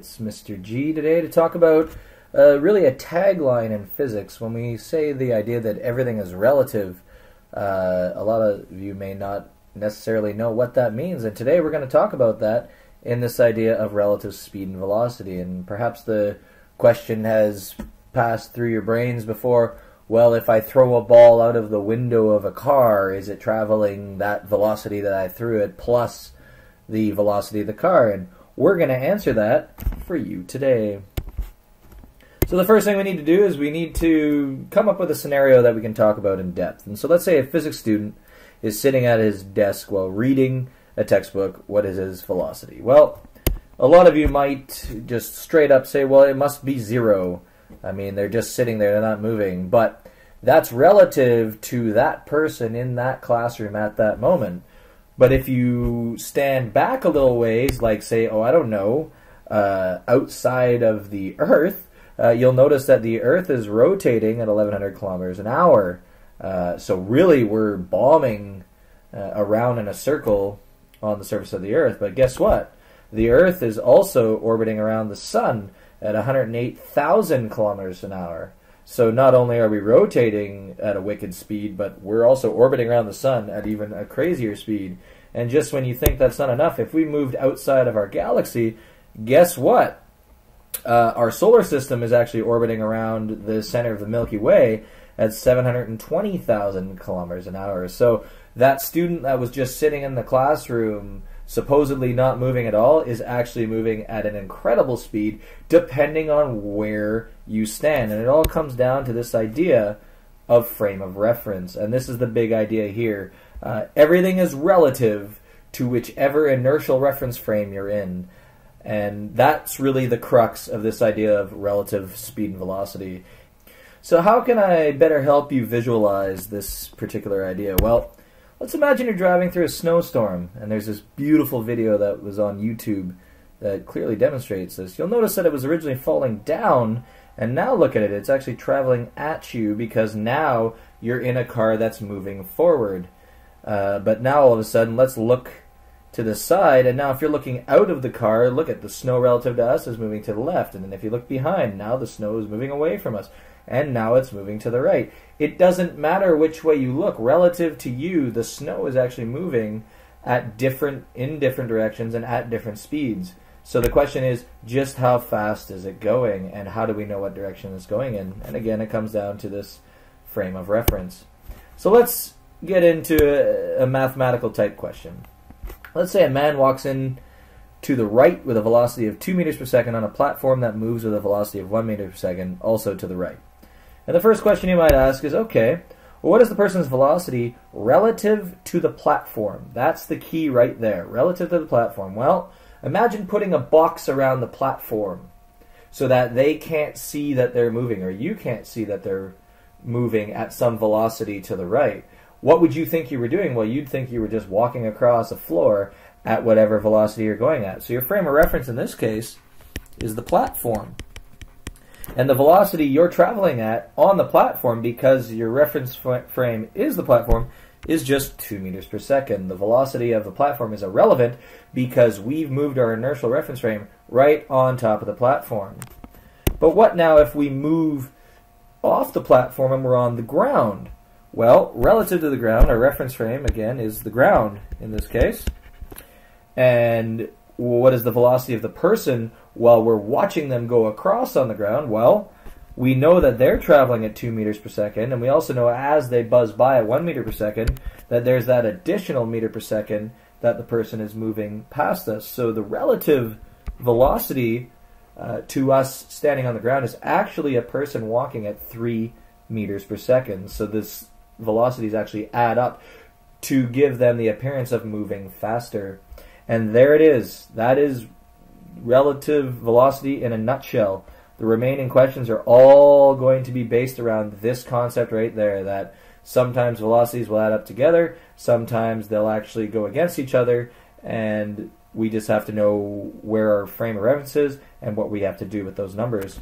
It's Mr. G today to talk about really a tagline in physics. When we say the idea that everything is relative, a lot of you may not necessarily know what that means. And today we're going to talk about that in this idea of relative speed and velocity. And perhaps the question has passed through your brains before, well, if I throw a ball out of the window of a car, is it traveling that velocity that I threw it plus the velocity of the car? And we're going to answer that for you today. So the first thing we need to do is we need to come up with a scenario that we can talk about in depth. And so let's say a physics student is sitting at his desk while reading a textbook. What is his velocity? Well, a lot of you might just straight up say, well, it must be zero. I mean, they're just sitting there, they're not moving. But that's relative to that person in that classroom at that moment. But if you stand back a little ways, like say, oh, I don't know, outside of the Earth, you'll notice that the Earth is rotating at 1,100 kilometers an hour. So really, we're bombing around in a circle on the surface of the Earth. But guess what? The Earth is also orbiting around the Sun at 108,000 kilometers an hour. So not only are we rotating at a wicked speed, but we're also orbiting around the Sun at even a crazier speed. And just when you think that's not enough, if we moved outside of our galaxy, guess what? Our solar system is actually orbiting around the center of the Milky Way at 720,000 kilometers an hour. So that student that was just sitting in the classroom supposedly not moving at all is actually moving at an incredible speed depending on where you stand. And it all comes down to this idea of frame of reference. And this is the big idea here. Everything is relative to whichever inertial reference frame you're in. And that's really the crux of this idea of relative speed and velocity. So how can I better help you visualize this particular idea? Well, let's imagine you're driving through a snowstorm, and there's this beautiful video that was on YouTube that clearly demonstrates this. You'll notice that it was originally falling down, and now look at it. It's actually traveling at you because now you're in a car that's moving forward. But now all of a sudden, let's look to the side, and now if you're looking out of the car, look at the snow relative to us is moving to the left, and then if you look behind, now the snow is moving away from us, and now it's moving to the right. It doesn't matter which way you look. Relative to you, the snow is actually moving in different directions and at different speeds. So the question is, just how fast is it going, and how do we know what direction it's going in? And again, it comes down to this frame of reference. So let's get into a mathematical type question. Let's say a man walks in to the right with a velocity of 2 meters per second on a platform that moves with a velocity of 1 meter per second, also to the right. And the first question you might ask is, okay, well, what is the person's velocity relative to the platform? That's the key right there, relative to the platform. Well, imagine putting a box around the platform so that they can't see that they're moving, or you can't see that they're moving at some velocity to the right. What would you think you were doing? Well, you'd think you were just walking across a floor at whatever velocity you're going at. So your frame of reference in this case is the platform. And the velocity you're traveling at on the platform, because your reference frame is the platform, is just 2 meters per second. The velocity of the platform is irrelevant because we've moved our inertial reference frame right on top of the platform. But what now if we move off the platform and we're on the ground? Well, relative to the ground, our reference frame, again, is the ground in this case. And what is the velocity of the person while we're watching them go across on the ground? Well, we know that they're traveling at 2 meters per second, and we also know as they buzz by at 1 meter per second that there's that additional meter per second that the person is moving past us. So the relative velocity to us standing on the ground is actually a person walking at 3 meters per second. So this velocities actually add up to give them the appearance of moving faster. And there it is. That is relative velocity in a nutshell. The remaining questions are all going to be based around this concept right there, that sometimes velocities will add up together, sometimes they'll actually go against each other, and we just have to know where our frame of reference is and what we have to do with those numbers.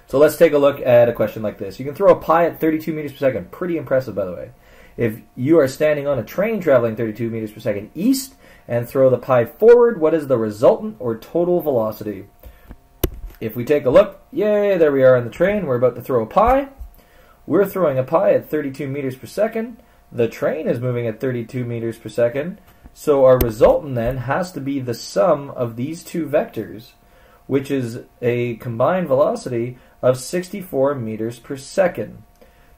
So let's take a look at a question like this. You can throw a pie at 32 meters per second. Pretty impressive, by the way. If you are standing on a train traveling 32 meters per second east and throw the pie forward, what is the resultant or total velocity? If we take a look, yay, there we are on the train. We're about to throw a pie. We're throwing a pie at 32 meters per second. The train is moving at 32 meters per second. So our resultant then has to be the sum of these two vectors, which is a combined velocity of 64 meters per second.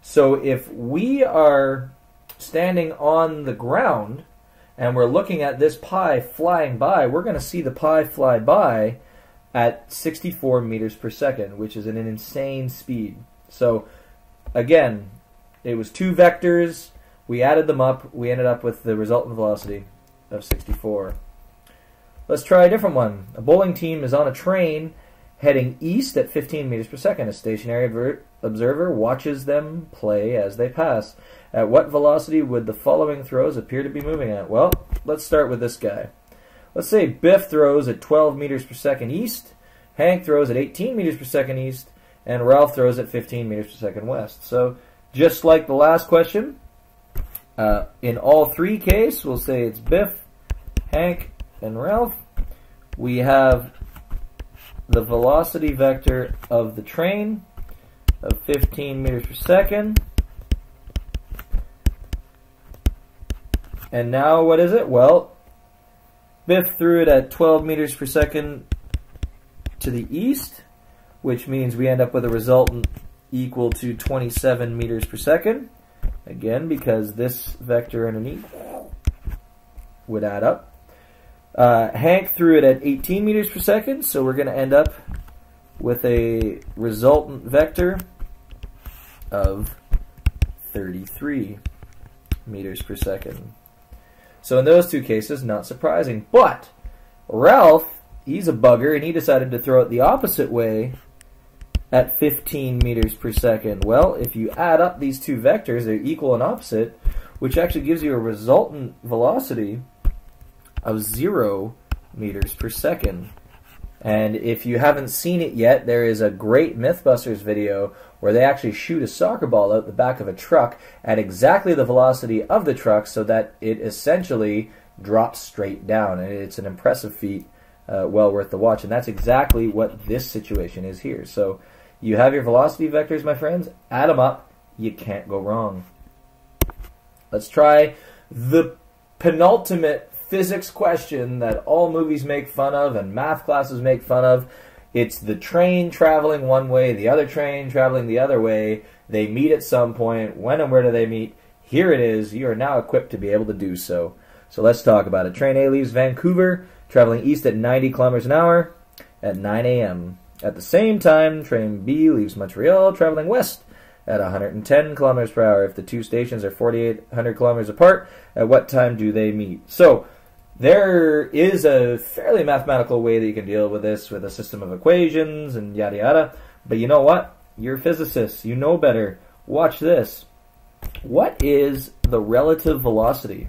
So if we are standing on the ground and we're looking at this pie flying by, we're going to see the pie fly by at 64 meters per second, which is an insane speed. So again, it was two vectors. We added them up. We ended up with the resultant velocity of 64. Let's try a different one. A bowling team is on a train heading east at 15 meters per second. A stationary observer watches them play as they pass. At what velocity would the following throws appear to be moving at? Well, let's start with this guy. Let's say Biff throws at 12 meters per second east, Hank throws at 18 meters per second east, and Ralph throws at 15 meters per second west. So, just like the last question, in all three cases, we'll say it's Biff, Hank, and Ralph. We have the velocity vector of the train of 15 meters per second. And now what is it? Well, Biff threw it at 12 meters per second to the east, which means we end up with a resultant equal to 27 meters per second. Again, because this vector underneath would add up. Hank threw it at 18 meters per second, so we're going to end up with a resultant vector of 33 meters per second. So in those two cases, not surprising. But Ralph, he's a bugger, and he decided to throw it the opposite way at 15 meters per second. Well, if you add up these two vectors, they're equal and opposite, which actually gives you a resultant velocity of 0 meters per second. And if you haven't seen it yet, there is a great Mythbusters video where they actually shoot a soccer ball out the back of a truck at exactly the velocity of the truck so that it essentially drops straight down. And it's an impressive feat, well worth the watch. And that's exactly what this situation is here. So you have your velocity vectors, my friends. Add them up. You can't go wrong. Let's try the penultimate physics question that all movies make fun of and math classes make fun of. It's the train traveling one way, the other train traveling the other way. They meet at some point. When and where do they meet? Here it is. You are now equipped to be able to do so. So let's talk about it. Train A leaves Vancouver, traveling east at 90 kilometers an hour at 9 a.m. At the same time, train B leaves Montreal, traveling west at 110 kilometers per hour. If the two stations are 4,800 kilometers apart, at what time do they meet? So there is a fairly mathematical way that you can deal with this with a system of equations and yada yada. But you know what? You're physicists. You know better. Watch this. What is the relative velocity?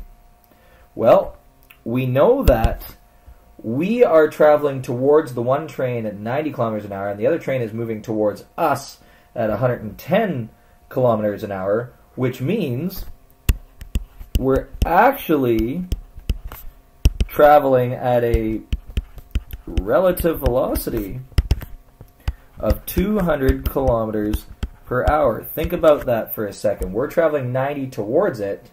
Well, we know that we are traveling towards the one train at 90 kilometers an hour and the other train is moving towards us at 110 kilometers an hour, which means we're actually traveling at a relative velocity of 200 kilometers per hour. Think about that for a second. We're traveling 90 towards it,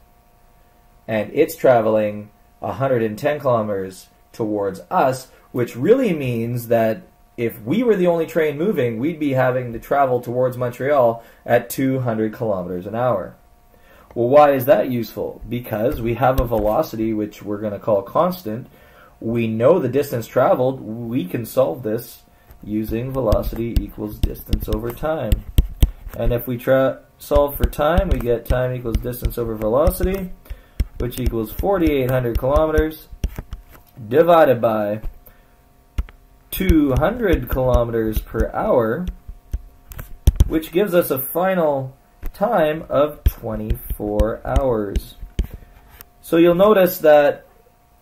and it's traveling 110 kilometers towards us, which really means that if we were the only train moving, we'd be having to travel towards Montreal at 200 kilometers an hour. Well, why is that useful? Because we have a velocity which we're going to call constant. We know the distance traveled. We can solve this using velocity equals distance over time. And if we solve for time, we get time equals distance over velocity, which equals 4,800 kilometers divided by 200 kilometers per hour, which gives us a final time of 24 hours. So you'll notice that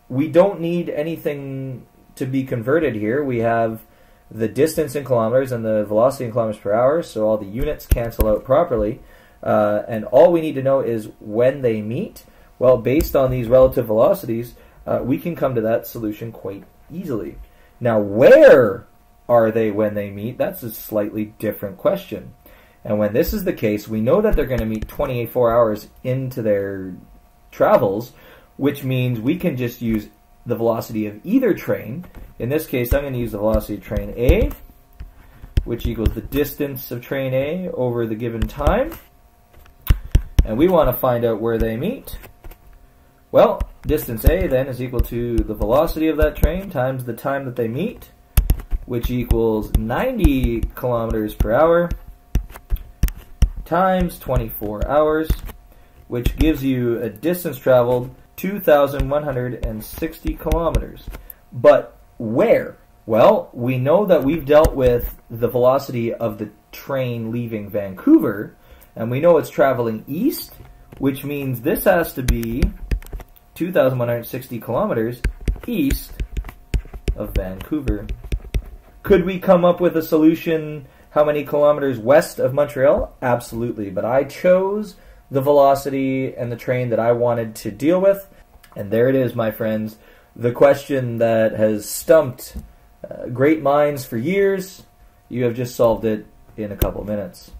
we don't need anything to be converted here. We have the distance in kilometers and the velocity in kilometers per hour, so all the units cancel out properly. And all we need to know is when they meet. Well, based on these relative velocities, we can come to that solution quite easily. Now, where are they when they meet? That's a slightly different question. And when this is the case, we know that they're going to meet 24 hours into their travels, which means we can just use the velocity of either train. In this case, I'm going to use the velocity of train A, which equals the distance of train A over the given time. And we want to find out where they meet. Well, distance A then is equal to the velocity of that train times the time that they meet, which equals 90 kilometers per hour times 24 hours, which gives you a distance traveled 2,160 kilometers. But where? Well, we know that we've dealt with the velocity of the train leaving Vancouver, and we know it's traveling east, which means this has to be 2,160 kilometers east of Vancouver. Could we come up with a solution how many kilometers west of Montreal? Absolutely, but I chose the velocity and the train that I wanted to deal with, and there it is, my friends. The question that has stumped great minds for years, you have just solved it in a couple minutes.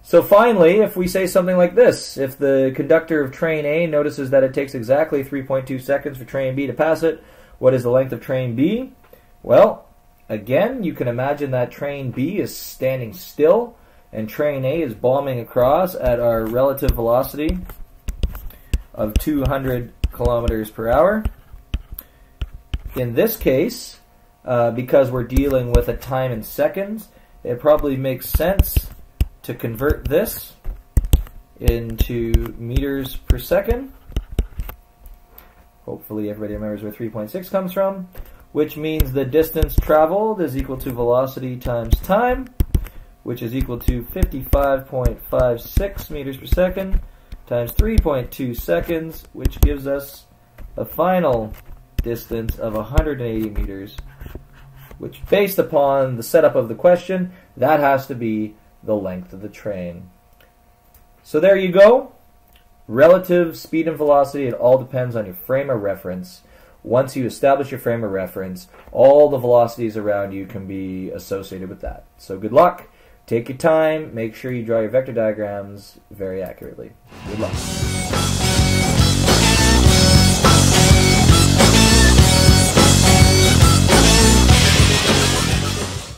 So finally, if we say something like this, if the conductor of train A notices that it takes exactly 3.2 seconds for train B to pass it, what is the length of train B? Well, again, you can imagine that train B is standing still and train A is bombing across at our relative velocity of 200 kilometers per hour. In this case, because we're dealing with a time in seconds, it probably makes sense to convert this into meters per second. Hopefully everybody remembers where 3.6 comes from, which means the distance traveled is equal to velocity times time, which is equal to 55.56 meters per second times 3.2 seconds, which gives us a final distance of 180 meters, which, based upon the setup of the question, that has to be the length of the train. So there you go. Relative speed and velocity, it all depends on your frame of reference. Once you establish your frame of reference, all the velocities around you can be associated with that. So good luck. Take your time. Make sure you draw your vector diagrams very accurately. Good luck.